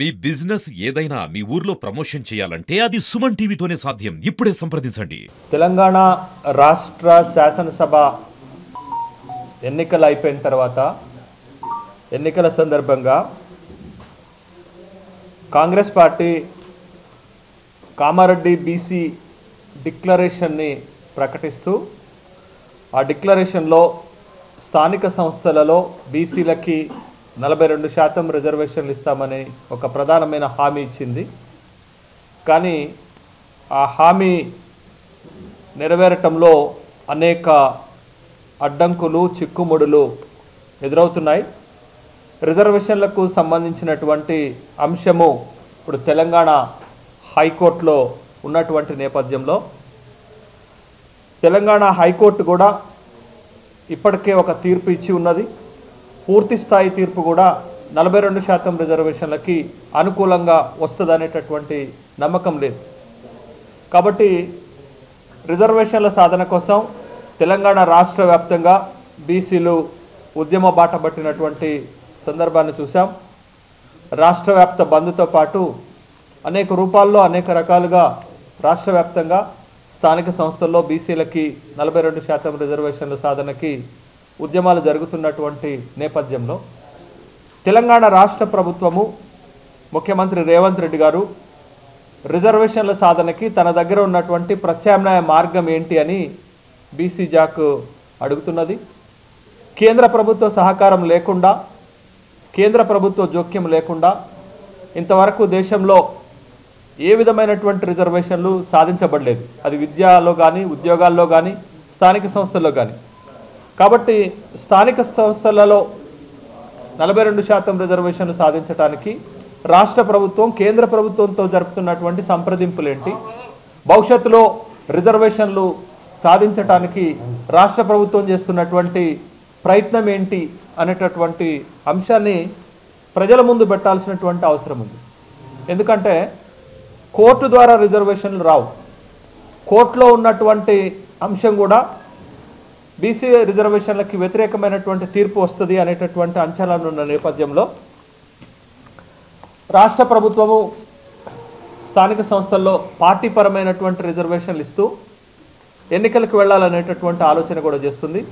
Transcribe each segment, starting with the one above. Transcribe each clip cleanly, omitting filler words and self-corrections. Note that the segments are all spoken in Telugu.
మీ బిజినెస్ ఏదైనా మీ ఊర్లో ప్రమోషన్ చేయాలంటే అది సుమన్ టీవీతోనే సాధ్యం. ఇప్పుడే సంప్రదించండి. తెలంగాణ రాష్ట్ర శాసనసభ ఎన్నికలు అయిపోయిన తర్వాత ఎన్నికల సందర్భంగా కాంగ్రెస్ పార్టీ కామారెడ్డి బీసీ డిక్లరేషన్ని ప్రకటిస్తూ ఆ డిక్లరేషన్లో స్థానిక సంస్థలలో బీసీలకి 42% రిజర్వేషన్లు ఇస్తామని ఒక ప్రధానమైన హామీ ఇచ్చింది. కానీ ఆ హామీ నెరవేరటంలో అనేక అడ్డంకులు చిక్కుముడులు ఎదురవుతున్నాయి. రిజర్వేషన్లకు సంబంధించినటువంటి అంశము ఇప్పుడు తెలంగాణ హైకోర్టులో ఉన్నటువంటి నేపథ్యంలో తెలంగాణ హైకోర్టు కూడా ఇప్పటికే ఒక తీర్పు ఇచ్చి ఉన్నది. పూర్తి స్థాయి తీర్పు కూడా 42% రిజర్వేషన్లకి అనుకూలంగా వస్తుందనేటటువంటి నమ్మకం లేదు. కాబట్టి రిజర్వేషన్ల సాధన కోసం తెలంగాణ రాష్ట్ర వ్యాప్తంగా బీసీలు ఉద్యమ బాట పట్టినటువంటి సందర్భాన్ని చూసాం. రాష్ట్ర వ్యాప్త బంద్తో పాటు అనేక రూపాల్లో అనేక రకాలుగా రాష్ట్ర వ్యాప్తంగా స్థానిక సంస్థల్లో బీసీలకి 42% రిజర్వేషన్ల సాధనకి ఉద్యమాలు జరుగుతున్నటువంటి నేపథ్యంలో తెలంగాణ రాష్ట్ర ప్రభుత్వము ముఖ్యమంత్రి రేవంత్ రెడ్డి గారు రిజర్వేషన్ల సాధనకి తన దగ్గర ఉన్నటువంటి ప్రత్యామ్నాయ మార్గం ఏంటి అని బీసీ జాక్ అడుగుతున్నది. కేంద్ర ప్రభుత్వ సహకారం లేకుండా, కేంద్ర ప్రభుత్వ జోక్యం లేకుండా ఇంతవరకు దేశంలో ఏ విధమైనటువంటి రిజర్వేషన్లు సాధించబడలేదు. అది విద్యలో కానీ, ఉద్యోగాల్లో కానీ, స్థానిక సంస్థల్లో కానీ. కాబట్టి స్థానిక సంస్థలలో 42% రిజర్వేషన్లు సాధించడానికి రాష్ట్ర ప్రభుత్వం కేంద్ర ప్రభుత్వంతో జరుపుతున్నటువంటి సంప్రదింపులేంటి, భవిష్యత్తులో రిజర్వేషన్లు సాధించడానికి రాష్ట్ర ప్రభుత్వం చేస్తున్నటువంటి ప్రయత్నం ఏంటి అనేటటువంటి అంశాన్ని ప్రజల ముందు పెట్టాల్సినటువంటి అవసరం ఉంది. ఎందుకంటే కోర్టు ద్వారా రిజర్వేషన్లు రావు. కోర్టులో ఉన్నటువంటి అంశం కూడా బీసీ రిజర్వేషన్లకి వ్యతిరేకమైనటువంటి తీర్పు వస్తుంది అనేటటువంటి అంచనాలు ఉన్న నేపథ్యంలో రాష్ట్ర ప్రభుత్వము స్థానిక సంస్థల్లో పార్టీపరమైనటువంటి రిజర్వేషన్లు ఇస్తూ ఎన్నికలకు వెళ్ళాలనేటటువంటి ఆలోచన కూడా చేస్తుంది.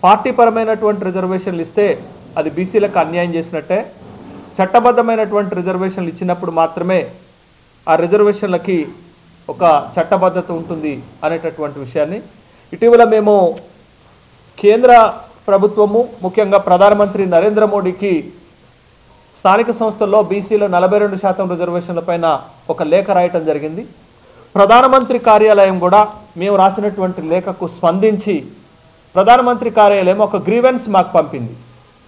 పార్టీపరమైనటువంటి రిజర్వేషన్లు ఇస్తే అది బీసీలకు అన్యాయం చేసినట్టే. చట్టబద్ధమైనటువంటి రిజర్వేషన్లు ఇచ్చినప్పుడు మాత్రమే ఆ రిజర్వేషన్లకి ఒక చట్టబద్ధత ఉంటుంది అనేటటువంటి విషయాన్ని ఇటీవల మేము కేంద్ర ప్రభుత్వము ముఖ్యంగా ప్రధానమంత్రి నరేంద్ర మోడీకి స్థానిక సంస్థల్లో బీసీల 42% రిజర్వేషన్ల పైన ఒక లేఖ రాయటం జరిగింది. ప్రధానమంత్రి కార్యాలయం కూడా మేము రాసినటువంటి లేఖకు స్పందించి ప్రధానమంత్రి కార్యాలయం ఒక గ్రీవెన్స్ మాకు పంపింది.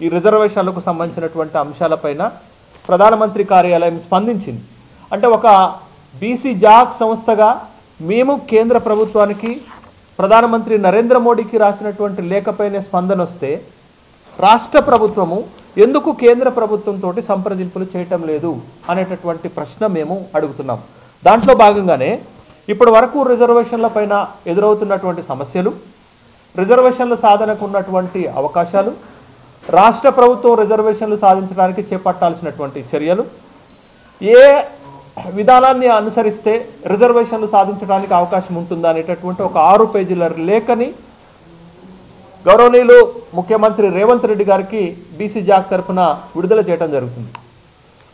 ఈ రిజర్వేషన్లకు సంబంధించినటువంటి అంశాలపైన ప్రధానమంత్రి కార్యాలయం స్పందించింది. అంటే ఒక బీసీ జాక్ సంస్థగా మేము కేంద్ర ప్రభుత్వానికి ప్రధానమంత్రి నరేంద్ర మోడీకి రాసినటువంటి లేఖపైనే స్పందన వస్తే రాష్ట్ర ప్రభుత్వము ఎందుకు కేంద్ర ప్రభుత్వంతో సంప్రదింపులు చేయటం లేదు అనేటటువంటి ప్రశ్న మేము అడుగుతున్నాం. దాంట్లో భాగంగానే ఇప్పటి వరకు రిజర్వేషన్ల పైన ఎదురవుతున్నటువంటి సమస్యలు, రిజర్వేషన్ల సాధనకు ఉన్నటువంటి అవకాశాలు, రాష్ట్ర ప్రభుత్వం రిజర్వేషన్లు సాధించడానికి చేపట్టాల్సినటువంటి చర్యలు, ఏ విధానాన్ని అనుసరిస్తే రిజర్వేషన్లు సాధించడానికి అవకాశం ఉంటుందా అనేటటువంటి ఒక 6 పేజీల లేఖని గౌరవనీయులు ముఖ్యమంత్రి రేవంత్ రెడ్డి గారికి బీసీ జాక్ తరఫున విడుదల చేయడం జరుగుతుంది.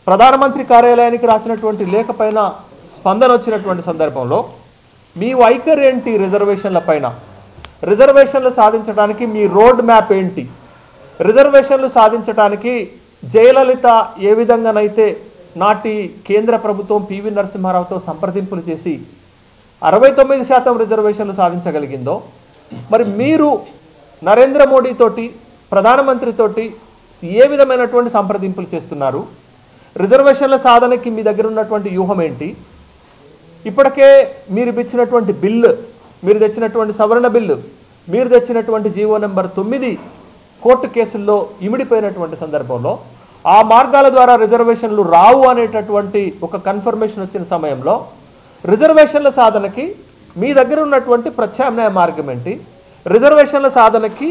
ప్రధానమంత్రి కార్యాలయానికి రాసినటువంటి లేఖ పైన స్పందన వచ్చినటువంటి సందర్భంలో మీ వైఖరి ఏంటి, రిజర్వేషన్ల పైన రిజర్వేషన్లు సాధించడానికి మీ రోడ్ మ్యాప్ ఏంటి, రిజర్వేషన్లు సాధించడానికి జయలలిత ఏ విధంగానైతే నాటి కేంద్ర ప్రభుత్వం పివి నరసింహారావుతో సంప్రదింపులు చేసి 69% రిజర్వేషన్లు సాధించగలిగిందో, మరి మీరు నరేంద్ర మోడీ తోటి ప్రధానమంత్రితోటి ఏ విధమైనటువంటి సంప్రదింపులు చేస్తున్నారు, రిజర్వేషన్ల సాధనకి మీ దగ్గర ఉన్నటువంటి వ్యూహం ఏంటి, ఇప్పటికే మీరు ఇచ్చినటువంటి బిల్లు, మీరు తెచ్చినటువంటి సవరణ బిల్లు, మీరు తెచ్చినటువంటి జీవో నెంబర్ 9 కోర్టు కేసుల్లో ఇమిడిపోయినటువంటి సందర్భంలో ఆ మార్గాల ద్వారా రిజర్వేషన్లు రావు అనేటటువంటి ఒక కన్ఫర్మేషన్ వచ్చిన సమయంలో రిజర్వేషన్ల సాధనకి మీ దగ్గర ఉన్నటువంటి ప్రత్యామ్నాయ మార్గం ఏంటి, రిజర్వేషన్ల సాధనకి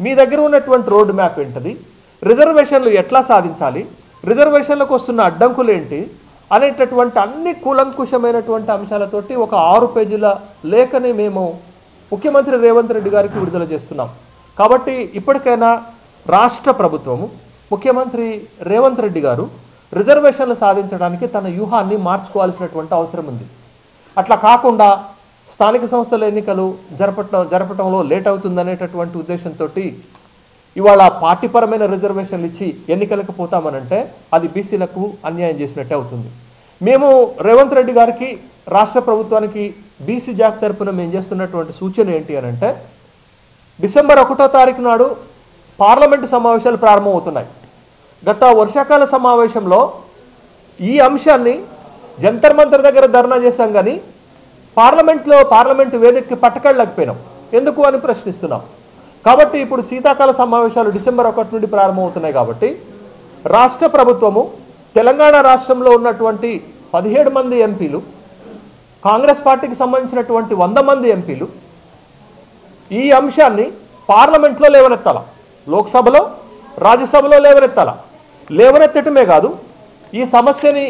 మీ దగ్గర ఉన్నటువంటి రోడ్ మ్యాప్ ఏంటిది, రిజర్వేషన్లు ఎట్లా సాధించాలి, రిజర్వేషన్లకు వస్తున్న అడ్డంకులు ఏంటి అనేటటువంటి అన్ని కూలంకుషమైనటువంటి అంశాలతోటి ఒక 6 పేజీల లేఖని మేము ముఖ్యమంత్రి రేవంత్ రెడ్డి గారికి విడుదల చేస్తున్నాం. కాబట్టి ఇప్పటికైనా రాష్ట్ర ప్రభుత్వము ముఖ్యమంత్రి రేవంత్ రెడ్డి గారు రిజర్వేషన్లు సాధించడానికి తన వ్యూహాన్ని మార్చుకోవాల్సినటువంటి అవసరం ఉంది. అట్లా కాకుండా స్థానిక సంస్థల ఎన్నికలు జరపటంలో లేట్ అవుతుందనేటటువంటి ఉద్దేశంతో ఇవాళ పార్టీపరమైన రిజర్వేషన్లు ఇచ్చి ఎన్నికలకు పోతామనంటే అది బీసీలకు అన్యాయం చేసినట్టే అవుతుంది. మేము రేవంత్ రెడ్డి గారికి రాష్ట్ర ప్రభుత్వానికి బీసీ జాక్ తరపున మేము చేస్తున్నటువంటి సూచన ఏంటి అని అంటే, డిసెంబర్ 1వ తారీఖు నాడు పార్లమెంటు సమావేశాలు ప్రారంభమవుతున్నాయి. గత వర్షాకాల సమావేశంలో ఈ అంశాన్ని జంతర్ మంతర్ దగ్గర ధర్నా చేశాం, కానీ పార్లమెంటు వేదికకి పట్టకెళ్ళలేకపోయినాం. ఎందుకు అని ప్రశ్నిస్తున్నాం. కాబట్టి ఇప్పుడు శీతాకాల సమావేశాలు డిసెంబర్ 1 నుండి ప్రారంభమవుతున్నాయి. కాబట్టి రాష్ట్ర ప్రభుత్వము తెలంగాణ రాష్ట్రంలో ఉన్నటువంటి 17 మంది ఎంపీలు, కాంగ్రెస్ పార్టీకి సంబంధించినటువంటి 100 మంది ఎంపీలు ఈ అంశాన్ని పార్లమెంట్లో లేవనెత్తాల, లోక్సభలో రాజ్యసభలో లేవనెత్తాల. లేవనెత్తటమే కాదు, ఈ సమస్యని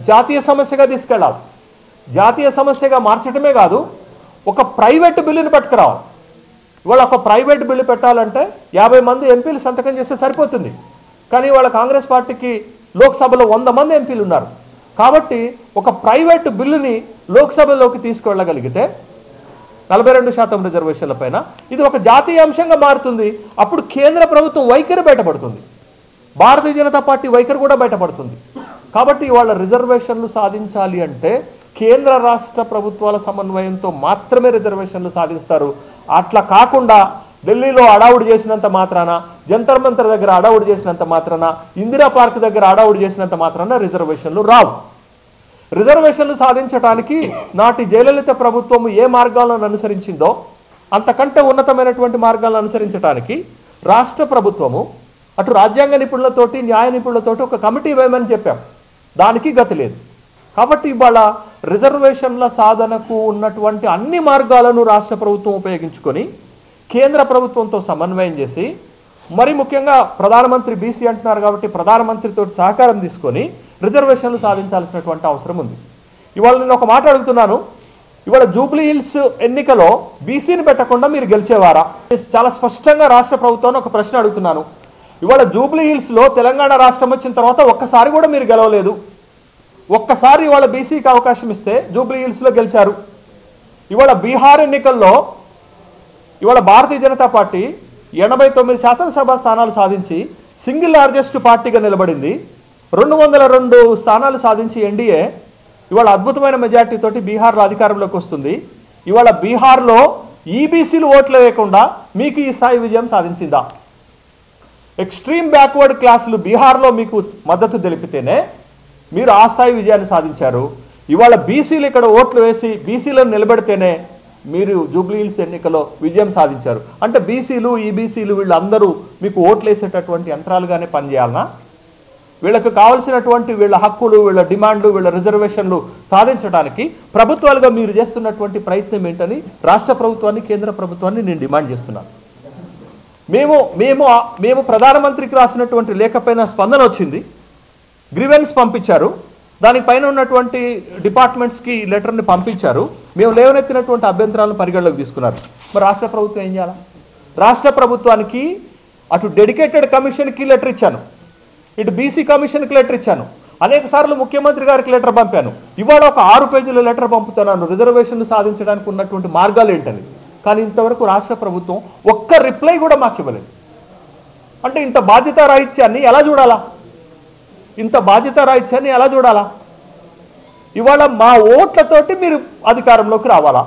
జాతీయ సమస్యగా తీసుకెళ్ళాలి. జాతీయ సమస్యగా మార్చటమే కాదు, ఒక ప్రైవేట్ బిల్లుని పట్టుకురావాలి. ఇవాళ ఒక ప్రైవేట్ బిల్లు పెట్టాలంటే 50 మంది ఎంపీలు సంతకం చేస్తే సరిపోతుంది. కానీ వాళ్ళ కాంగ్రెస్ పార్టీకి లోక్సభలో 100 మంది ఎంపీలు ఉన్నారు. కాబట్టి ఒక ప్రైవేట్ బిల్లుని లోక్సభలోకి తీసుకువెళ్ళగలిగితే 42% రిజర్వేషన్ల పైన ఇది ఒక జాతీయ అంశంగా మారుతుంది. అప్పుడు కేంద్ర ప్రభుత్వం వైఖరి బయటపడుతుంది, భారతీయ జనతా పార్టీ వైఖరి కూడా బయటపడుతుంది. కాబట్టి వాళ్ళ రిజర్వేషన్లు సాధించాలి అంటే కేంద్ర రాష్ట్ర ప్రభుత్వాల సమన్వయంతో మాత్రమే రిజర్వేషన్లు సాధిస్తారు. అట్లా కాకుండా ఢిల్లీలో అడావుడి చేసినంత మాత్రాన, జంతర్ మంతర్ దగ్గర అడావుడి చేసినంత మాత్రాన, ఇందిరా పార్క్ దగ్గర అడావుడి చేసినంత మాత్రాన రిజర్వేషన్లు రావు. రిజర్వేషన్లు సాధించడానికి నాటి జయలలిత ప్రభుత్వం ఏ మార్గాలను అనుసరించిందో అంతకంటే ఉన్నతమైనటువంటి మార్గాలను అనుసరించడానికి రాష్ట్ర ప్రభుత్వము అటు రాజ్యాంగ నిపుణులతోటి న్యాయ నిపుణులతోటి ఒక కమిటీ వేయమని చెప్పాం. దానికి గతి లేదు. కాబట్టి ఇవాళ రిజర్వేషన్ల సాధనకు ఉన్నటువంటి అన్ని మార్గాలను రాష్ట్ర ప్రభుత్వం ఉపయోగించుకొని కేంద్ర ప్రభుత్వంతో సమన్వయం చేసి, మరి ముఖ్యంగా ప్రధానమంత్రి బీసీ అంటున్నారు కాబట్టి ప్రధానమంత్రితో సహకారం తీసుకొని రిజర్వేషన్లు సాధించాల్సినటువంటి అవసరం ఉంది. ఇవాళ నేను ఒక మాట అడుగుతున్నాను, ఇవాళ జూబ్లీ హిల్స్ ఎన్నికలో బీసీని పెట్టకుండా మీరు గెలిచేవారా? చాలా స్పష్టంగా రాష్ట్ర ప్రభుత్వాన్ని ఒక ప్రశ్న అడుగుతున్నాను. ఇవాళ జూబ్లీ హిల్స్లో తెలంగాణ రాష్ట్రం వచ్చిన తర్వాత ఒక్కసారి కూడా మీరు గెలవలేదు. ఒక్కసారి ఇవాళ బీసీకి అవకాశం ఇస్తే జూబ్లీ హిల్స్లో గెలిచారు. ఇవాళ బీహార్ ఎన్నికల్లో ఇవాళ భారతీయ జనతా పార్టీ 89 శాసనసభ స్థానాలు సాధించి సింగిల్ లార్జెస్ట్ పార్టీగా నిలబడింది. 202 స్థానాలు సాధించి ఎన్డీఏ ఇవాళ అద్భుతమైన మెజార్టీ తోటి బీహార్లో అధికారంలోకి వస్తుంది. ఇవాళ బీహార్లో ఈబీసీలు ఓట్లు వేయకుండా మీకు ఈ స్థాయి విజయం సాధించిందా? ఎక్స్ట్రీమ్ బ్యాక్వర్డ్ క్లాసులు బీహార్లో మీకు మద్దతు తెలిపితేనే మీరు ఆ స్థాయి విజయాన్ని సాధించారు. ఇవాళ బీసీలు ఇక్కడ ఓట్లు వేసి బీసీలను నిలబెడితేనే మీరు జూబ్లీ హిల్స్ ఎన్నికలో విజయం సాధించారు. అంటే బీసీలు ఈబీసీలు వీళ్ళందరూ మీకు ఓట్లు వేసేటటువంటి యంత్రాలుగానే పనిచేయాలనా? వీళ్ళకు కావాల్సినటువంటి వీళ్ళ హక్కులు, వీళ్ళ డిమాండ్లు, వీళ్ళ రిజర్వేషన్లు సాధించడానికి ప్రభుత్వాలుగా మీరు చేస్తున్నటువంటి ప్రయత్నం ఏంటని రాష్ట్ర ప్రభుత్వాన్ని, కేంద్ర ప్రభుత్వాన్ని నేను డిమాండ్ చేస్తున్నాను. మేము ప్రధానమంత్రికి రాసినటువంటి లేఖపైన స్పందన వచ్చింది, గ్రీవెన్స్ పంపించారు, దానికి పైన ఉన్నటువంటి డిపార్ట్మెంట్స్కి లెటర్ని పంపించారు. మేము లేవనెత్తినటువంటి అభ్యంతరాలను పరిగణలోకి తీసుకున్నారు. మరి రాష్ట్ర ప్రభుత్వం ఏం చేయాలి? రాష్ట్ర ప్రభుత్వానికి అటు డెడికేటెడ్ కమిషన్కి లెటర్ ఇచ్చాను, ఇటు బీసీ కమిషన్కి లెటర్ ఇచ్చాను, అనేక సార్లు ముఖ్యమంత్రి గారికి లెటర్ పంపాను. ఇవాళ ఒక 6 పేజీల లెటర్ పంపుతున్నాను రిజర్వేషన్లు సాధించడానికి ఉన్నటువంటి మార్గాలు ఏంటని. కానీ ఇంతవరకు రాష్ట్ర ప్రభుత్వం ఒక్క రిప్లై కూడా మాకు ఇవ్వలేదు. అంటే ఇంత బాధ్యతారాహిత్యాన్ని ఎలా చూడాలా? ఎలా చూడాలా? ఇవాళ మా ఓట్లతోటి మీరు అధికారంలోకి రావాలా?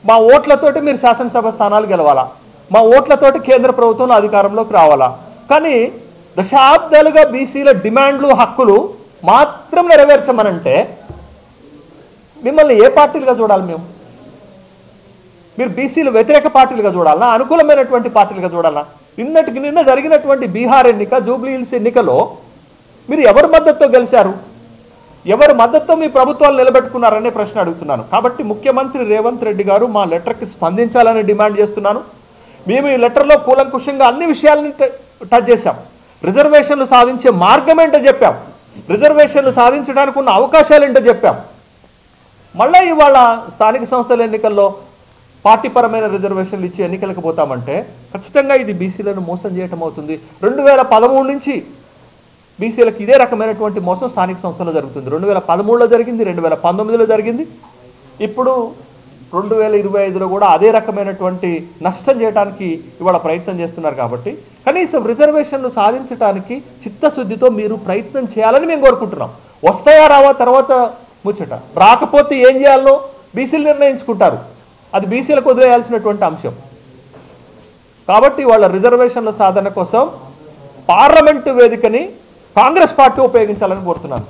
మా ఓట్లతోటి మీరు శాసనసభ స్థానాలు గెలవాలా? మా ఓట్లతోటి కేంద్ర ప్రభుత్వంలో అధికారంలోకి రావాలా? కానీ దశాబ్దాలుగా బీసీల డిమాండ్లు, హక్కులు మాత్రం నెరవేర్చమనంటే మిమ్మల్ని ఏ పార్టీలుగా చూడాలి? మీరు బీసీలు వ్యతిరేక పార్టీలుగా చూడాలనా, అనుకూలమైనటువంటి పార్టీలుగా చూడాలనా? నిన్న జరిగినటువంటి బీహార్ ఎన్నిక, జూబ్లీ హిల్స్ ఎన్నికలో మీరు ఎవరి మద్దతుతో గెలిచారు? ఎవరి మద్దతుతో మీ ప్రభుత్వాలు నిలబెట్టుకున్నారనే ప్రశ్న అడుగుతున్నాను. కాబట్టి ముఖ్యమంత్రి రేవంత్ రెడ్డి గారు మా లెటర్కి స్పందించాలని డిమాండ్ చేస్తున్నాను. మేము ఈ లెటర్లో కూలంకుషంగా అన్ని విషయాలని టచ్ చేశాం. రిజర్వేషన్లు సాధించే మార్గం ఏంటో చెప్పాం. రిజర్వేషన్లు సాధించడానికి ఉన్న అవకాశాలు ఏంటో చెప్పాం. మళ్ళీ ఇవాళ స్థానిక సంస్థల ఎన్నికల్లో పార్టీపరమైన రిజర్వేషన్లు ఇచ్చి ఎన్నికలకు పోతామంటే ఖచ్చితంగా ఇది బీసీలను మోసం చేయటం అవుతుంది. 2013 నుంచి బీసీలకు ఇదే రకమైనటువంటి మోసం స్థానిక సంస్థల్లో జరుగుతుంది. 2013లో జరిగింది, 2019లో జరిగింది, ఇప్పుడు 2025లో కూడా అదే రకమైనటువంటి నష్టం చేయడానికి ఇవాళ ప్రయత్నం చేస్తున్నారు. కాబట్టి కనీసం రిజర్వేషన్లు సాధించడానికి చిత్తశుద్ధితో మీరు ప్రయత్నం చేయాలని మేము కోరుకుంటున్నాం. వస్తాయా రావా తర్వాత ముచ్చట, రాకపోతే ఏం చేయాలనో బీసీలు నిర్ణయించుకుంటారు. అది బీసీలకు వదిలేయాల్సినటువంటి అంశం. కాబట్టి వాళ్ళ రిజర్వేషన్ల సాధన కోసం పార్లమెంటు వేదికని కాంగ్రెస్ పార్టీ ఉపయోగించాలని కోరుతున్నాను.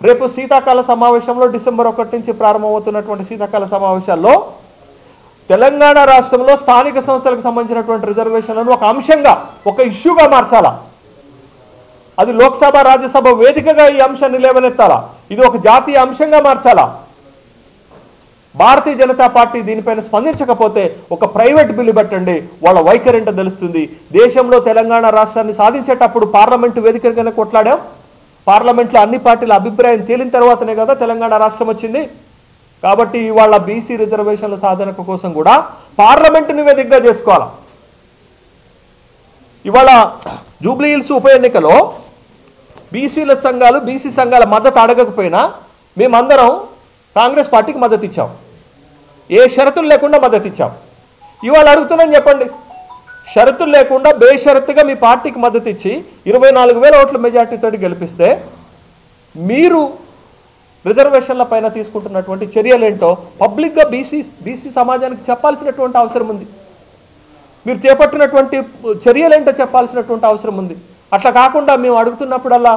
రేపు శీతాకాల సమావేశంలో డిసెంబర్ 1 నుంచి ప్రారంభమవుతున్నటువంటి శీతాకాల సమావేశాల్లో తెలంగాణ రాష్ట్రంలో స్థానిక సంస్థలకు సంబంధించినటువంటి రిజర్వేషన్లను ఒక అంశంగా, ఒక ఇష్యూగా మార్చాలా. అది లోక్సభ, రాజ్యసభ వేదికగా ఈ అంశాన్ని లేవనెత్తాలా. ఇది ఒక జాతీయ అంశంగా మార్చాలా. భారతీయ జనతా పార్టీ దీనిపైన స్పందించకపోతే ఒక ప్రైవేట్ బిల్లు పెట్టండి, వాళ్ళ వైఖరి ఏంటో తెలుస్తుంది. దేశంలో తెలంగాణ రాష్ట్రాన్ని సాధించేటప్పుడు పార్లమెంటు వేదికగానే కొట్లాడాం. పార్లమెంట్లో అన్ని పార్టీల అభిప్రాయం తేలిన తర్వాతనే కదా తెలంగాణ రాష్ట్రం వచ్చింది. కాబట్టి ఇవాళ బీసీ రిజర్వేషన్ల సాధన కోసం కూడా పార్లమెంటుని వేదికగా చేసుకోవాలి. ఇవాళ జూబ్లీహిల్స్ ఉప ఎన్నికలో బీసీల సంఘాలు, బీసీ సంఘాల మద్దతు అడగకపోయినా మేమందరం కాంగ్రెస్ పార్టీకి మద్దతు ఇచ్చాం. ఏ షరతులు లేకుండా మద్దతు ఇచ్చాం. ఇవాళ అడుగుతున్నాను చెప్పండి, షరతులు లేకుండా బేషరతుగా మీ పార్టీకి మద్దతు ఇచ్చి 24,000 ఓట్ల మెజార్టీతో గెలిపిస్తే మీరు రిజర్వేషన్ల పైన తీసుకుంటున్నటువంటి చర్యలేంటో పబ్లిక్గా బీసీ సమాజానికి చెప్పాల్సినటువంటి అవసరం ఉంది. మీరు చేపట్టినటువంటి చర్యలేంటో చెప్పాల్సినటువంటి అవసరం ఉంది. అట్లా కాకుండా మేము అడుగుతున్నప్పుడల్లా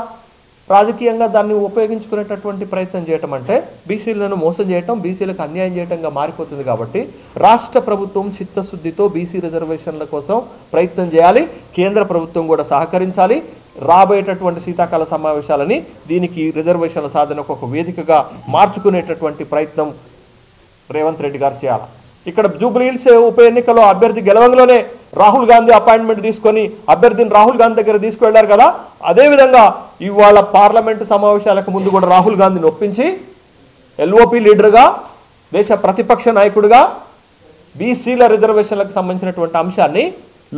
రాజకీయంగా దాన్ని ఉపయోగించుకునేటటువంటి ప్రయత్నం చేయటం అంటే బీసీలను మోసం చేయటం, బీసీలకు అన్యాయం చేయటంగా మారిపోతుంది. కాబట్టి రాష్ట్ర ప్రభుత్వం చిత్తశుద్ధితో బీసీ రిజర్వేషన్ల కోసం ప్రయత్నం చేయాలి. కేంద్ర ప్రభుత్వం కూడా సహకరించాలి. రాబోయేటటువంటి శీతాకాల సమావేశాలని దీనికి రిజర్వేషన్ల సాధనకు ఒక వేదికగా మార్చుకునేటటువంటి ప్రయత్నం రేవంత్ రెడ్డి గారు చేయాలి. ఇక్కడ జూబ్లీహిల్స్ ఉప ఎన్నికలో అభ్యర్థి గెలవంలోనే రాహుల్ గాంధీ అపాయింట్మెంట్ తీసుకొని అభ్యర్థిని రాహుల్ గాంధీ దగ్గర తీసుకువెళ్లారు కదా. అదేవిధంగా ఇవాళ పార్లమెంటు సమావేశాలకు ముందు కూడా రాహుల్ గాంధీని ఒప్పించి ఎల్ఓపి లీడర్గా, దేశ ప్రతిపక్ష నాయకుడిగా బీసీల రిజర్వేషన్లకు సంబంధించినటువంటి అంశాన్ని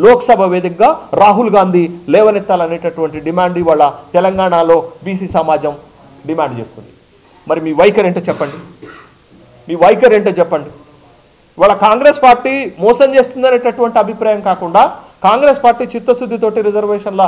లోక్సభ వేదికగా రాహుల్ గాంధీ లేవనెత్తాలనేటటువంటి డిమాండ్ ఇవాళ తెలంగాణలో బీసీ సమాజం డిమాండ్ చేస్తుంది. మరి మీ వైఖరి ఏంటో చెప్పండి, మీ వైఖరి ఏంటో చెప్పండి. ఇవాళ కాంగ్రెస్ పార్టీ మోసం చేస్తుందనేటటువంటి అభిప్రాయం కాకుండా కాంగ్రెస్ పార్టీ చిత్తశుద్ధితోటి రిజర్వేషన్ల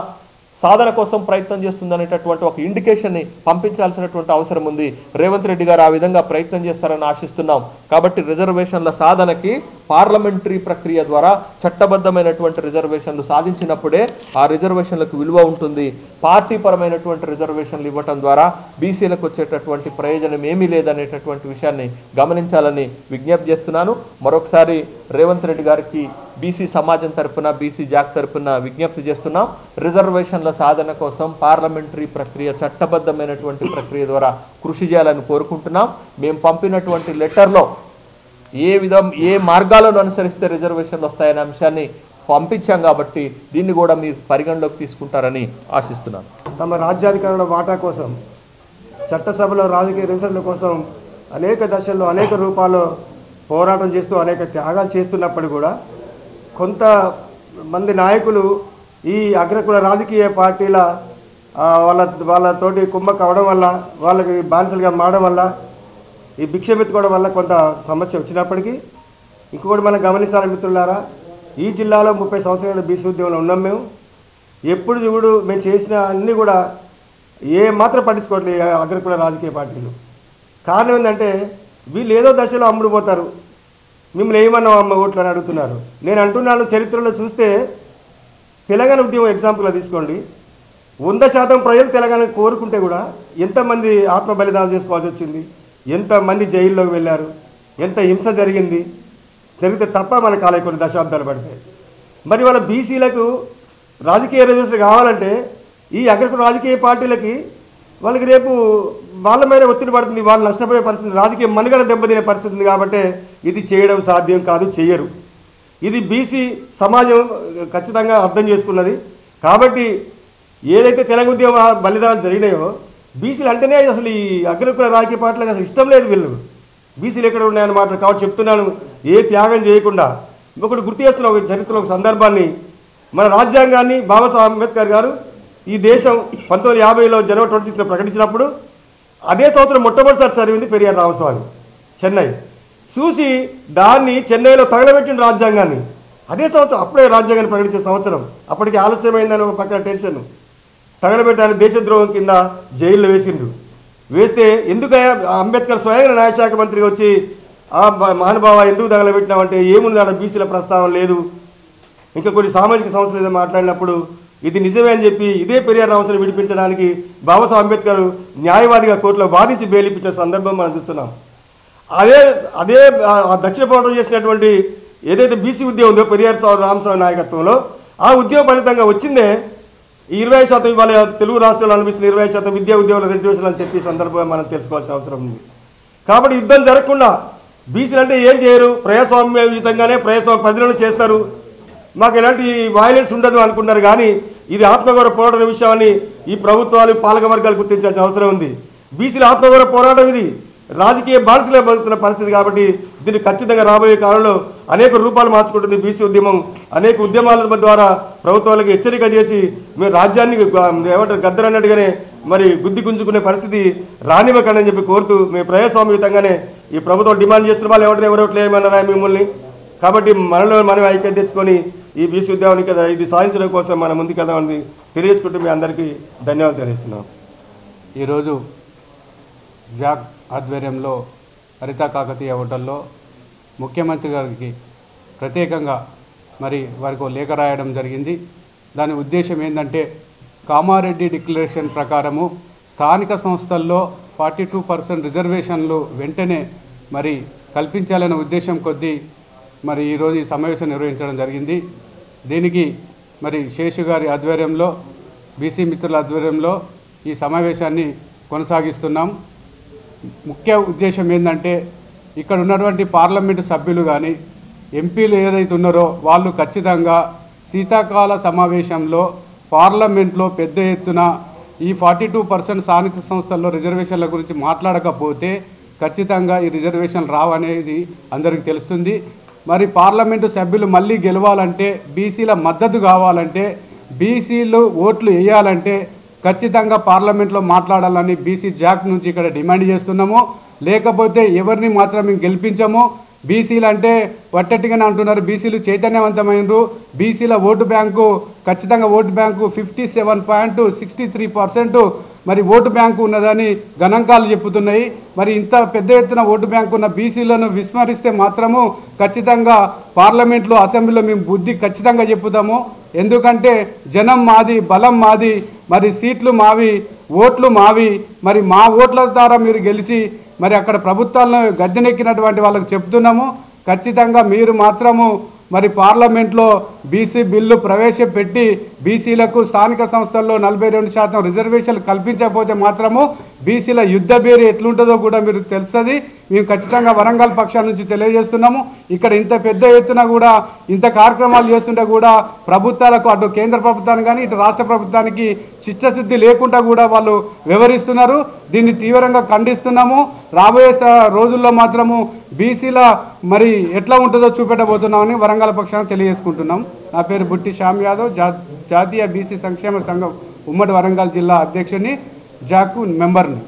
సాధన కోసం ప్రయత్నం చేస్తుందనేటటువంటి ఒక ఇండికేషన్ని పంపించాల్సినటువంటి అవసరం ఉంది. రేవంత్ రెడ్డి గారు ఆ విధంగా ప్రయత్నం చేస్తారని ఆశిస్తున్నాం. కాబట్టి రిజర్వేషన్ల సాధనకి పార్లమెంటరీ ప్రక్రియ ద్వారా చట్టబద్ధమైనటువంటి రిజర్వేషన్లు సాధించినప్పుడే ఆ రిజర్వేషన్లకు విలువ ఉంటుంది. పార్టీ పరమైనటువంటి రిజర్వేషన్లు ఇవ్వటం ద్వారా బీసీలకు వచ్చేటటువంటి ప్రయోజనం ఏమీ లేదనేటటువంటి విషయాన్ని గమనించాలని విజ్ఞప్తి చేస్తున్నాను. మరొకసారి రేవంత్ రెడ్డి గారికి బీసీ సమాజం తరపున, బీసీ జాక్ తరపున విజ్ఞప్తి చేస్తున్నాం. రిజర్వేషన్ల సాధన కోసం పార్లమెంటరీ ప్రక్రియ, చట్టబద్ధమైనటువంటి ప్రక్రియ ద్వారా కృషి చేయాలని కోరుకుంటున్నాం. మేము పంపినటువంటి లెటర్లో ఏ మార్గాలను అనుసరిస్తే రిజర్వేషన్లు వస్తాయనే అంశాన్ని పంపించాం. కాబట్టి దీన్ని కూడా మీరు పరిగణలోకి తీసుకుంటారని ఆశిస్తున్నాను. తమ రాజ్యాధికారుల వాటా కోసం, చట్టసభలో రాజకీయ రిజర్వేషన్ల కోసం అనేక దశల్లో, అనేక రూపాల్లో పోరాటం చేస్తూ అనేక త్యాగాలు చేస్తున్నప్పుడు కూడా కొంతమంది నాయకులు ఈ అగ్రకుల రాజకీయ పార్టీల వాళ్ళతోటి కుమ్మక్క అవడం వల్ల, వాళ్ళకి బానిసలుగా మారడం వల్ల, ఈ భిక్షమెత్తుకోవడం వల్ల కొంత సమస్య వచ్చినప్పటికీ ఇంకొకటి మనం గమనించాలి మిత్రులారా. ఈ జిల్లాలో 30 సంవత్సరాల బీసీ ఉద్యమంలో ఉన్నాం. మేము ఎప్పుడు చూడు మేము చేసిన అన్నీ కూడా ఏ మాత్రం పట్టించుకోవట్లేదు అగ్రకుల రాజకీయ పార్టీలు. కారణం ఏంటంటే వీళ్ళు ఏదో దశలో అమ్ముడు పోతారు. మిమ్మల్ని ఏమన్నా అమ్మ ఓట్లు అని అడుగుతున్నారు. నేను అంటున్నాను, చరిత్రలో చూస్తే తెలంగాణ ఉద్యమం ఎగ్జాంపుల్గా తీసుకోండి. 100% ప్రజలు తెలంగాణ కోరుకుంటే కూడా ఎంతమంది ఆత్మ బలిదానం చేసుకోవాల్సి వచ్చింది, ఎంతమంది జైల్లోకి వెళ్ళారు, ఎంత హింస జరిగితే తప్ప మన కాలే కొన్ని దశాబ్దాలు పడతాయి. మరి వాళ్ళ బీసీలకు రాజకీయ రిజర్వేషన్ కావాలంటే ఈ అగ్రకుల రాజకీయ పార్టీలకి వాళ్ళకి రేపు వాళ్ళ మీద ఒత్తిడి పడుతుంది, వాళ్ళు నష్టపోయే పరిస్థితి, రాజకీయ మనుగడ దెబ్బతినే పరిస్థితి ఉంది. కాబట్టి ఇది చేయడం సాధ్యం కాదు, చెయ్యరు. ఇది బీసీ సమాజం ఖచ్చితంగా అర్థం చేసుకున్నది. కాబట్టి ఏదైతే తెలంగాణ ఉద్యమ బలిదానాలు జరిగినాయో బీసీలు అంటేనే అసలు ఈ అగ్రకుల రాజకీయ పార్టీలకు అసలు ఇష్టం లేదు వీళ్ళు. బీసీలు ఎక్కడ ఉన్నాయని మాట కాబట్టి చెప్తున్నాను, ఏ త్యాగం చేయకుండా. ఒకటి గుర్తు చేస్తున్న ఒక చరిత్రలో ఒక సందర్భాన్ని, మన రాజ్యాంగాన్ని బాబాసాహెబ్ అంబేద్కర్ గారు ఈ దేశం 1950లో జనవరి 26లో ప్రకటించినప్పుడు అదే సంవత్సరం మొట్టమొదటిసారి చదివింది పెరియార్ రామస్వామి చెన్నై. చూసి దాన్ని చెన్నైలో తగలబెట్టిన రాజ్యాంగాన్ని. అదే సంవత్సరం అప్పుడే రాజ్యాంగాన్ని ప్రకటించే సంవత్సరం. అప్పటికి ఆలస్యమైందని ఒక పక్కన టెన్షన్. తగలబెడితే ఆయన దేశద్రోహం కింద జైల్లో వేసిండు. వేస్తే ఎందుకయ్యా అంబేద్కర్ స్వయంగా న్యాయశాఖ మంత్రిగా వచ్చి మహానుభావ ఎందుకు తగలబెట్టినామంటే ఏముంది ఆడ బీసీల ప్రస్తావన లేదు, ఇంకా కొన్ని సామాజిక సంస్థలు ఏదో మాట్లాడినప్పుడు ఇది నిజమే అని చెప్పి ఇదే పెరియార్ రామస్వామిని విడిపించడానికి బాబాసాహెబ్ అంబేద్కర్ న్యాయవాదిగా కోర్టులో వాదించి బెయిలిపించిన సందర్భం మనం చూస్తున్నాం. అదే అదే దక్షిణ పోరాటం చేసినటువంటి ఏదైతే బీసీ ఉద్యమం ఉందో పెరియార్ రామస్వామి నాయకత్వంలో ఆ ఉద్యమ ఫలితంగా వచ్చిందే ఈ 20% ఇవాళ తెలుగు రాష్ట్రాల్లో అనిపిస్తుంది 20% విద్యా ఉద్యోగాల రిజర్వేషన్లు అని చెప్పి సందర్భంగా మనం తెలుసుకోవాల్సిన అవసరం ఉంది. కాబట్టి యుద్ధం జరగకుండా బీసీలు అంటే ఏం చేయరు, ప్రజాస్వామ్యయుతంగానే ప్రజాస్వామ్య పరిధిలో చేస్తారు, మాకు ఎలాంటి వైలెన్స్ ఉండదు అనుకున్నారు. కానీ ఇది ఆత్మగౌరవ పోరాటం విషయాన్ని ఈ ప్రభుత్వాలు పాలక వర్గాలు గుర్తించాల్సిన అవసరం ఉంది. బీసీల ఆత్మగౌరవ పోరాటం ఇది రాజకీయ బానిసలే బతుకుతున్న పరిస్థితి. కాబట్టి దీన్ని ఖచ్చితంగా రాబోయే కాలంలో అనేక రూపాలు మార్చుకుంటుంది బీసీ ఉద్యమం. అనేక ఉద్యమాల ద్వారా ప్రభుత్వాలకు హెచ్చరిక చేసి మేము రాజ్యాన్ని ఏమంటారు గద్దరన్నట్టుగానే మరి గుద్ది గుంజుకునే పరిస్థితి రానివ్వకండి అని చెప్పి కోరుతూ మేము ప్రజాస్వామ్యయుతంగానే ఈ ప్రభుత్వం డిమాండ్ చేస్తున్న వాళ్ళు ఎవరు ఏమన్నారా మిమ్మల్ని. కాబట్టి మనలో మనం ఐక్యత తెచ్చుకొని ఈ బీసీ ఉద్యమానికి ఇది సాధించడం కోసం మనం ముందుకెళ్దామని తెలియజేసుకుంటూ మీ అందరికీ ధన్యవాదాలు తెలియజేస్తున్నాం. ఈరోజు జాక్ ఆధ్వర్యంలో హరిత కాకతీయ హోటల్లో ముఖ్యమంత్రి గారికి ప్రత్యేకంగా మరి వారికి లేఖ రాయడం జరిగింది. దాని ఉద్దేశం ఏంటంటే కామారెడ్డి డిక్లరేషన్ ప్రకారము స్థానిక సంస్థల్లో 42% రిజర్వేషన్లు వెంటనే మరి కల్పించాలనే ఉద్దేశం కొద్దీ మరి ఈరోజు ఈ సమావేశం నిర్వహించడం జరిగింది. దీనికి మరి శేషు గారి ఆధ్వర్యంలో బీసీ మిత్రుల ఆధ్వర్యంలో ఈ సమావేశాన్ని కొనసాగిస్తున్నాం. ముఖ్య ఉద్దేశం ఏంటంటే ఇక్కడ ఉన్నటువంటి పార్లమెంటు సభ్యులు కానీ ఎంపీలు ఏదైతే ఉన్నారో వాళ్ళు ఖచ్చితంగా శీతాకాల సమావేశంలో పార్లమెంట్లో పెద్ద ఎత్తున ఈ 42% స్థానిక సంస్థల్లో రిజర్వేషన్ల గురించి మాట్లాడకపోతే ఖచ్చితంగా ఈ రిజర్వేషన్ రావనేది అందరికీ తెలుస్తుంది. మరి పార్లమెంటు సభ్యులు మళ్ళీ గెలవాలంటే బీసీల మద్దతు కావాలంటే బీసీలు ఓట్లు వేయాలంటే ఖచ్చితంగా పార్లమెంట్లో మాట్లాడాలని బీసీ జాక్ నుంచి ఇక్కడ డిమాండ్ చేస్తున్నాము. లేకపోతే ఎవరిని మాత్రం మేము గెలిపించము. బీసీలు అంటే వట్టటిగానే అంటున్నారు, బీసీలు చైతన్యవంతమైనరు, బీసీల ఓటు బ్యాంకు ఖచ్చితంగా ఓటు బ్యాంకు 57.63% మరి ఓటు బ్యాంకు ఉన్నదని గణాంకాలు చెప్పుతున్నాయి. మరి ఇంత పెద్ద ఎత్తున ఓటు బ్యాంకు ఉన్న బీసీలను విస్మరిస్తే మాత్రము ఖచ్చితంగా పార్లమెంట్లో అసెంబ్లీలో మేము బుద్ధి ఖచ్చితంగా చెప్పుతాము. ఎందుకంటే జనం మాది, బలం మాది, మరి సీట్లు మావి, ఓట్లు మావి. మరి మా ఓట్ల ద్వారా మీరు గెలిచి మరి అక్కడ ప్రభుత్వాలను గద్దెనెక్కినటువంటి వాళ్ళకి చెప్తున్నాము, ఖచ్చితంగా మీరు మాత్రము మరి పార్లమెంట్లో బీసీ బిల్లు ప్రవేశపెట్టి బీసీలకు స్థానిక సంస్థల్లో 42% రిజర్వేషన్లు కల్పించకపోతే మాత్రము బీసీల యుద్ధ బేరి ఎట్లుంటుందో కూడా మీరు తెలుస్తుంది. మేము ఖచ్చితంగా వరంగల్ పక్షాల నుంచి తెలియజేస్తున్నాము. ఇక్కడ ఇంత పెద్ద ఎత్తున కూడా ఇంత కార్యక్రమాలు చేస్తుంటే కూడా ప్రభుత్వాలకు అటు కేంద్ర ప్రభుత్వానికి కానీ ఇటు రాష్ట్ర ప్రభుత్వానికి చిత్తశుద్ధి లేకుండా కూడా వాళ్ళు వ్యవహరిస్తున్నారు. దీన్ని తీవ్రంగా ఖండిస్తున్నాము. రాబోయే రోజుల్లో మాత్రము బీసీల మరి ఎట్లా ఉంటుందో చూపెట్టబోతున్నామని వరంగల్ పక్షాన్ని తెలియజేసుకుంటున్నాం. నా పేరు బుట్టి శ్యామ్ యాదవ్, జాతీయ బీసీ సంక్షేమ సంఘం ఉమ్మడి వరంగల్ జిల్లా అధ్యక్షుని, జాకు మెంబర్ని.